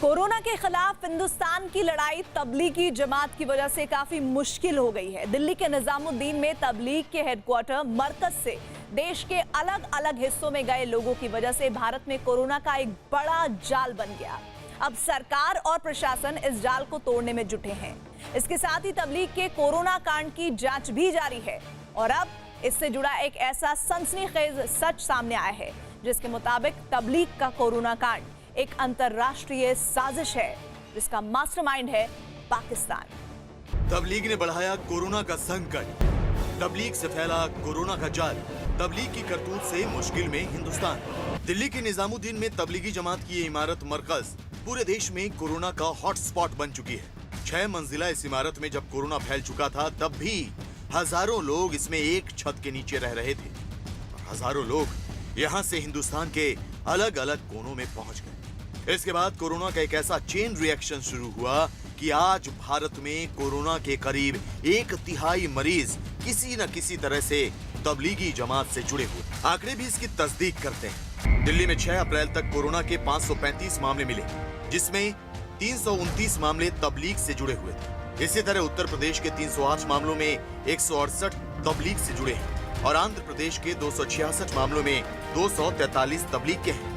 Corona के खिलाफ हिंदुस्तान की लड़ाई तबलीगी जमात की वजह से काफी मुश्किल हो गई है। दिल्ली के निजामुद्दीन में तबलीग के हेडक्वार्टर मरकज से देश के अलग अलग हिस्सों में गए लोगों की वजह से भारत में कोरोना का एक बड़ा जाल बन गया। अब सरकार और प्रशासन इस जाल को तोड़ने में जुटे हैं। इसके साथ ही तबलीग के कोरोना कांड की जांच भी जारी है और अब इससे जुड़ा एक ऐसा सनसनीखेज सच सामने आया है जिसके मुताबिक तबलीग का कोरोना कांड एक अंतरराष्ट्रीय साजिश है जिसका मास्टरमाइंड है पाकिस्तान। तबलीग ने बढ़ाया कोरोना का संकट, तबलीग से फैला कोरोना का जाल, तबलीग की करतूत से मुश्किल में हिंदुस्तान। दिल्ली के निजामुद्दीन में तबलीगी जमात की ये इमारत मरकज पूरे देश में कोरोना का हॉटस्पॉट बन चुकी है। 6 मंजिला इस इमारत में जब कोरोना फैल चुका था तब भी हजारों लोग इसमें एक छत के नीचे रह रहे थे और हजारों लोग यहाँ से हिंदुस्तान के अलग अलग कोनों में पहुंच गए। इसके बाद कोरोना का एक ऐसा चेन रिएक्शन शुरू हुआ कि आज भारत में कोरोना के करीब 1/3 मरीज किसी न किसी तरह से तबलीगी जमात से जुड़े हुए। आंकड़े भी इसकी तस्दीक करते हैं। दिल्ली में 6 अप्रैल तक कोरोना के 535 मामले मिले, जिसमें 329 मामले तबलीग से जुड़े हुए थे। इसी तरह उत्तर प्रदेश के 308 मामलों में 168 तबलीग से जुड़े हैं और आंध्र प्रदेश के 266 मामलों में 243 तबलीग के हैं।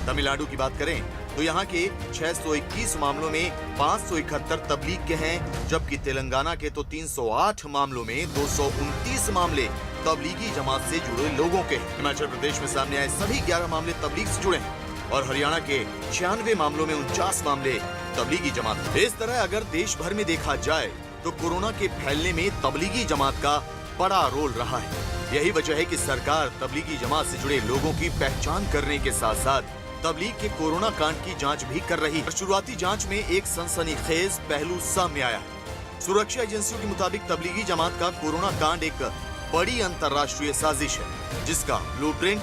तमिलनाडु की बात करें तो यहाँ के 621 मामलों में 571 तबलीग के हैं, जबकि तेलंगाना के तो 308 मामलों में 229 मामले तबलीगी जमात से जुड़े लोगों के हैं। हिमाचल प्रदेश में सामने आए सभी 11 मामले तबलीग से जुड़े हैं और हरियाणा के 96 मामलों में 49 मामले तबलीगी जमात। इस तरह अगर देश भर में देखा जाए तो कोरोना के फैलने में तबलीगी जमात का बड़ा रोल रहा है। यही वजह है कि सरकार तबलीगी जमात से जुड़े लोगों की पहचान करने के साथ साथ तबलीग के कोरोना कांड की जांच भी कर रही है। शुरुआती जांच में एक सनसनीखेज पहलू सामने आया है। सुरक्षा एजेंसियों के मुताबिक तबलीगी जमात का कोरोना कांड एक बड़ी अंतर्राष्ट्रीय साजिश है जिसका ब्लूप्रिंट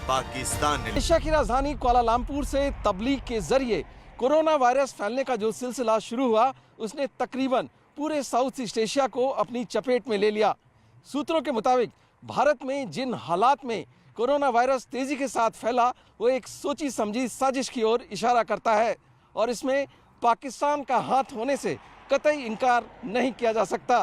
पाकिस्तान ने। एशिया की राजधानी कुआलालंपुर से तबलीग के जरिए कोरोना वायरस फैलने का जो सिलसिला शुरू हुआ उसने तकरीबन पूरे साउथ ईस्ट एशिया को अपनी चपेट में ले लिया। सूत्रों के मुताबिक भारत में जिन हालात में कोरोना वायरस तेजी के साथ फैला वो एक सोची समझी साजिश की ओर इशारा करता है और इसमें पाकिस्तान का हाथ होने से कतई इनकार नहीं किया जा सकता।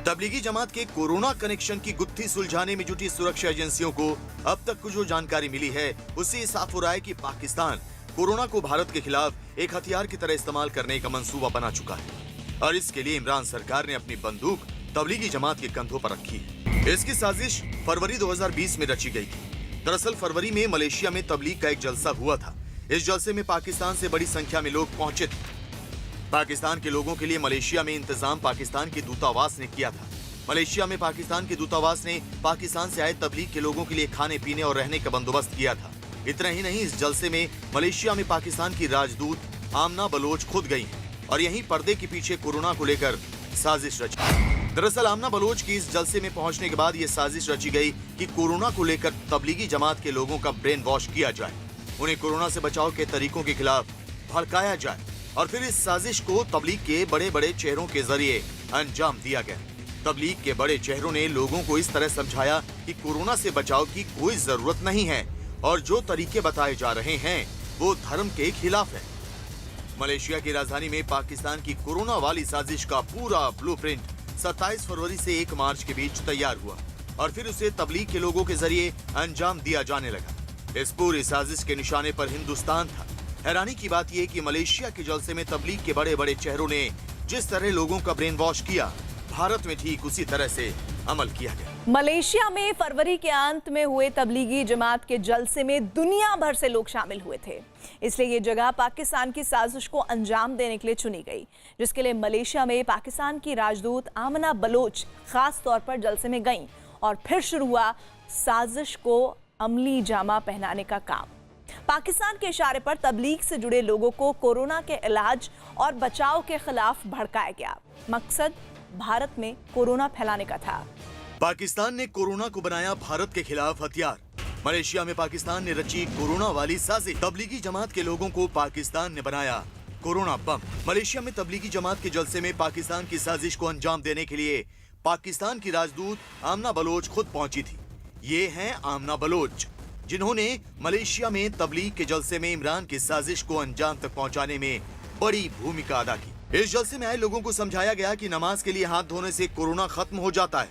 तबलीगी जमात के कोरोना कनेक्शन की गुत्थी सुलझाने में जुटी सुरक्षा एजेंसियों को अब तक को जो जानकारी मिली है उससे साफ हो रहा है कि पाकिस्तान कोरोना को भारत के खिलाफ एक हथियार की तरह इस्तेमाल करने का मंसूबा बना चुका है और इसके लिए इमरान सरकार ने अपनी बंदूक तबलीगी जमात के कंधों पर रखी है। इसकी साजिश फरवरी 2020 में रची गई थी। दरअसल फरवरी में मलेशिया में तबलीग का एक जलसा हुआ था। इस जलसे में पाकिस्तान से बड़ी संख्या में लोग पहुंचे थे। पाकिस्तान के लोगों के लिए मलेशिया में इंतजाम पाकिस्तान के दूतावास ने किया था। मलेशिया में पाकिस्तान के दूतावास ने पाकिस्तान से आए तबलीग के लोगों के लिए खाने पीने और रहने का बंदोबस्त किया था। इतना ही नहीं, इस जलसे में मलेशिया में पाकिस्तान की राजदूत आमना बलोच खुद गई और यहीं पर्दे के पीछे कोरोना को लेकर साजिश रची। दरअसल आमना बलोच की इस जलसे में पहुंचने के बाद ये साजिश रची गई कि कोरोना को लेकर तबलीगी जमात के लोगों का ब्रेन वॉश किया जाए, उन्हें कोरोना से बचाव के तरीकों के खिलाफ भड़काया जाए और फिर इस साजिश को तबलीग के बड़े बड़े चेहरों के जरिए अंजाम दिया गया। तबलीग के बड़े चेहरों ने लोगों को इस तरह समझाया कि कोरोना से बचाव की कोई जरूरत नहीं है और जो तरीके बताए जा रहे हैं वो धर्म के खिलाफ है। मलेशिया की राजधानी में पाकिस्तान की कोरोना वाली साजिश का पूरा ब्लूप्रिंट 27 फरवरी से 1 मार्च के बीच तैयार हुआ और फिर उसे तबलीग के लोगों के जरिए अंजाम दिया जाने लगा। इस पूरी साजिश के निशाने पर हिंदुस्तान था। हैरानी की बात यह कि मलेशिया के जलसे में तबलीग के बड़े बड़े चेहरों ने जिस तरह लोगों का ब्रेन वॉश किया, भारत में ठीक उसी तरह से अमल किया गया। मलेशिया में फरवरी के अंत में हुए तबलीगी जमात के जलसे में दुनिया भर से लोग शामिल हुए थे, इसलिए ये जगह पाकिस्तान की साजिश को अंजाम देने के लिए चुनी गई, जिसके लिए मलेशिया में पाकिस्तान की राजदूत आमना बलोच खास तौर पर जलसे में गईं और फिर शुरू हुआ साजिश को अमली जामा पहनाने का काम। पाकिस्तान के इशारे पर तबलीग से जुड़े लोगों को कोरोना के इलाज और बचाव के खिलाफ भड़काया गया। मकसद भारत में कोरोना फैलाने का था। पाकिस्तान ने कोरोना को बनाया भारत के खिलाफ हथियार। मलेशिया में पाकिस्तान ने रची कोरोना वाली साजिश। तबलीगी जमात के लोगों को पाकिस्तान ने बनाया कोरोना बम। मलेशिया में तबलीगी जमात के जलसे में पाकिस्तान की साजिश को अंजाम देने के लिए पाकिस्तान की राजदूत आमना बलोच खुद पहुंची थी। ये हैं आमना बलोच। जिन्होंने मलेशिया में तबलीग के जलसे में इमरान की साजिश को अंजाम तक पहुंचाने में बड़ी भूमिका अदा की। इस जलसे में आए लोगों को समझाया गया कि नमाज के लिए हाथ धोने से कोरोना खत्म हो जाता है।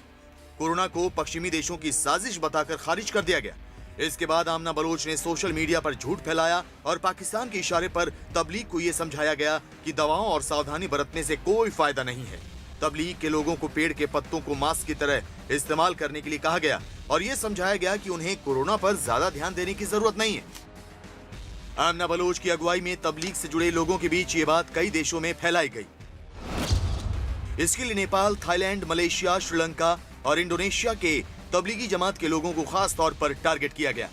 कोरोना को पश्चिमी देशों की साजिश बताकर खारिज कर दिया गया। इसके बाद आमना बलोच ने सोशल मीडिया पर झूठ फैलाया और पाकिस्तान के इशारे पर तबलीग को यह समझाया गया कि दवाओं और सावधानी बरतने से कोई फायदा नहीं है। तबलीग के लोगों को पेड़ के पत्तों को मास्क की तरह इस्तेमाल करने के लिए कहा गया और यह समझाया गया कि उन्हें कोरोना पर ज्यादा ध्यान देने की जरूरत नहीं है। आमना बलोच की अगुवाई में तबलीग से जुड़े लोगों के बीच ये बात कई देशों में फैलाई गई। इसके लिए नेपाल, थाईलैंड, मलेशिया, श्रीलंका और इंडोनेशिया के तबलीगी जमात के लोगों को खास तौर पर टारगेट किया गया।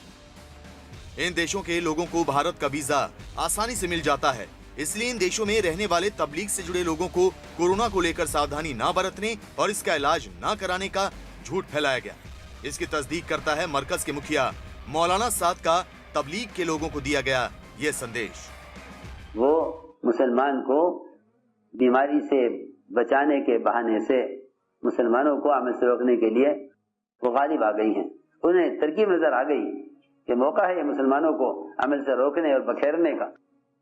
इन देशों के लोगों को भारत का वीजा आसानी से मिल जाता है, इसलिए इन देशों में रहने वाले तबलीग से जुड़े लोगों को कोरोना को लेकर सावधानी ना बरतने और इसका इलाज ना कराने का झूठ फैलाया गया। इसकी तस्दीक करता है मरकज के मुखिया मौलाना साद का तबलीग के लोगों को दिया गया ये संदेश। वो मुसलमान को बीमारी से बचाने के बहाने से मुसलमानों को अमल से रोकने के लिए वो गालिब आ गई हैं। उन्हें तरकीब नजर आ गई कि मौका है ये मुसलमानों को अमल से रोकने और बखेरने का,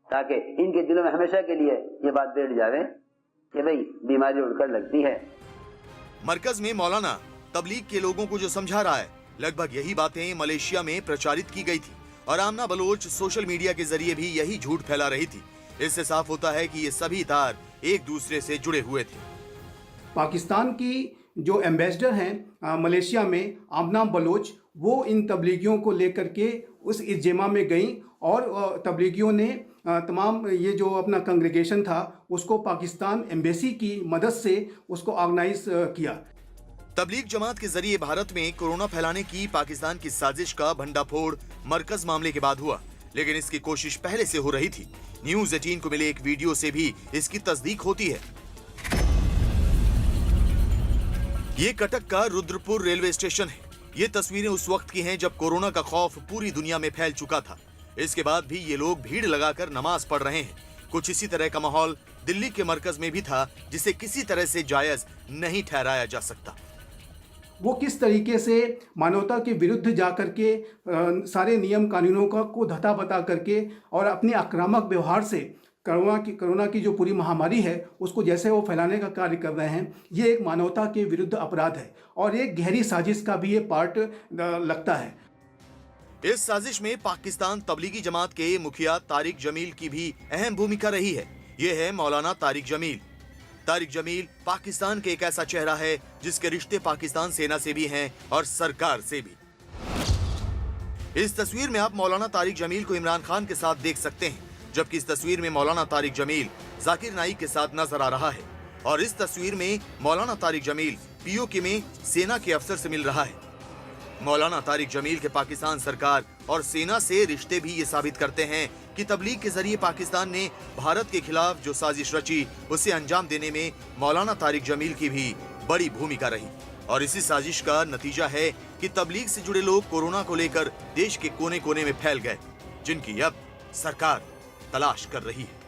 ताकि इनके दिलों में हमेशा के लिए ये बात बैठ जावे कि भाई बीमारी उड़कर लगती है। मरकज में मौलाना तबलीग के लोगों को जो समझा रहा है, लगभग यही बातें मलेशिया में प्रचारित की गई थी और आमना बलोच सोशल मीडिया के जरिए भी यही झूठ फैला रही थी। इससे साफ होता है कि ये सभी तार एक दूसरे से जुड़े हुए थे। पाकिस्तान की जो एम्बेसडर हैं मलेशिया में आमना बलोच, वो इन तबलीगियों को लेकर के उस इज्तिमा में गई और तबलीगियों ने तमाम ये जो अपना कंग्रेगेशन था उसको पाकिस्तान एम्बेसी की मदद से उसको ऑर्गेनाइज किया। तबलीग जमात के जरिए भारत में कोरोना फैलाने की पाकिस्तान की साजिश का भंडाफोड़ मरकज मामले के बाद हुआ, लेकिन इसकी कोशिश पहले से हो रही थी। न्यूज़ 18 को मिले एक वीडियो से भी इसकी तस्दीक होती है। ये कटक का रुद्रपुर रेलवे स्टेशन है। ये तस्वीरें उस वक्त की हैं जब कोरोना का खौफ पूरी दुनिया में फैल चुका था। इसके बाद भी ये लोग भीड़ लगाकर नमाज पढ़ रहे हैं। कुछ इसी तरह का माहौल दिल्ली के मरकज में भी था, जिसे किसी तरह से जायज नहीं ठहराया जा सकता। वो किस तरीके से मानवता के विरुद्ध जाकर के सारे नियम कानूनों को धता बता करके और अपने आक्रामक व्यवहार से कोरोना की जो पूरी महामारी है उसको जैसे वो फैलाने का कार्य कर रहे हैं, ये एक मानवता के विरुद्ध अपराध है और एक गहरी साजिश का भी ये पार्ट लगता है। इस साजिश में पाकिस्तान तबलीगी जमात के मुखिया तारिक जमील की भी अहम भूमिका रही है। ये है मौलाना तारिक जमील। तारिक जमील पाकिस्तान के एक ऐसा चेहरा है जिसके रिश्ते पाकिस्तान सेना से भी हैं और सरकार से भी। इस तस्वीर में आप मौलाना तारिक जमील को इमरान खान के साथ देख सकते हैं, जबकि इस तस्वीर में मौलाना तारिक जमील जाकिर नाइक के साथ नजर आ रहा है और इस तस्वीर में मौलाना तारिक जमील पीओके में सेना के अफसर से मिल रहा है। मौलाना तारिक जमील के पाकिस्तान सरकार और सेना से रिश्ते भी ये साबित करते हैं कि तबलीग के जरिए पाकिस्तान ने भारत के खिलाफ जो साजिश रची उसे अंजाम देने में मौलाना तारिक जमील की भी बड़ी भूमिका रही और इसी साजिश का नतीजा है कि तबलीग से जुड़े लोग कोरोना को लेकर देश के कोने कोने में फैल गए, जिनकी अब सरकार तलाश कर रही है।